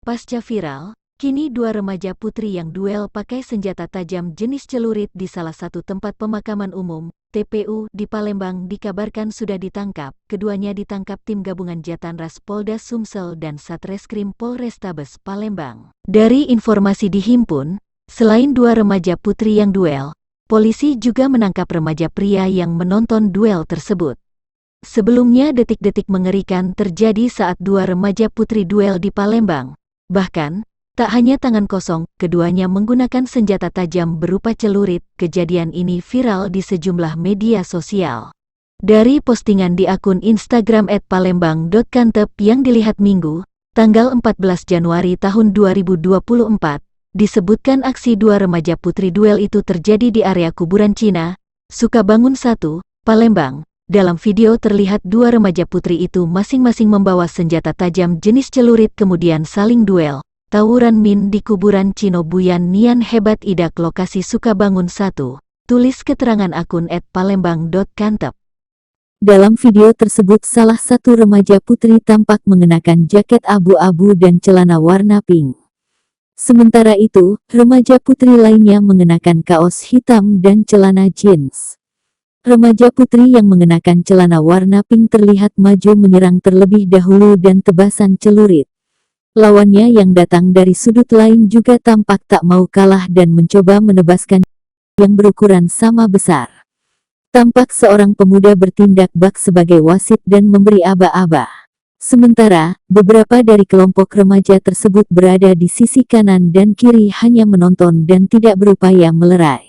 Pasca viral, kini dua remaja putri yang duel pakai senjata tajam jenis celurit di salah satu tempat pemakaman umum, TPU, di Palembang dikabarkan sudah ditangkap. Keduanya ditangkap tim gabungan Jatanras Polda Sumsel dan Satreskrim Polrestabes Palembang. Dari informasi dihimpun, selain dua remaja putri yang duel, polisi juga menangkap remaja pria yang menonton duel tersebut. Sebelumnya detik-detik mengerikan terjadi saat dua remaja putri duel di Palembang. Bahkan, tak hanya tangan kosong, keduanya menggunakan senjata tajam berupa celurit. Kejadian ini viral di sejumlah media sosial. Dari postingan di akun Instagram @palembang.kantep yang dilihat Minggu, tanggal 14 Januari tahun 2024, disebutkan aksi dua remaja putri duel itu terjadi di area kuburan Cina, Sukabangun 1, Palembang. Dalam video terlihat dua remaja putri itu masing-masing membawa senjata tajam jenis celurit kemudian saling duel. Tawuran min di kuburan Cino Buyan Nian hebat idak lokasi Sukabangun 1, tulis keterangan akun @palembang.kantep. Dalam video tersebut salah satu remaja putri tampak mengenakan jaket abu-abu dan celana warna pink. Sementara itu, remaja putri lainnya mengenakan kaos hitam dan celana jeans. Remaja putri yang mengenakan celana warna pink terlihat maju menyerang terlebih dahulu dan tebasan celurit. Lawannya yang datang dari sudut lain juga tampak tak mau kalah dan mencoba menebaskan yang berukuran sama besar. Tampak seorang pemuda bertindak bak sebagai wasit dan memberi aba-aba. Sementara, beberapa dari kelompok remaja tersebut berada di sisi kanan dan kiri hanya menonton dan tidak berupaya melerai.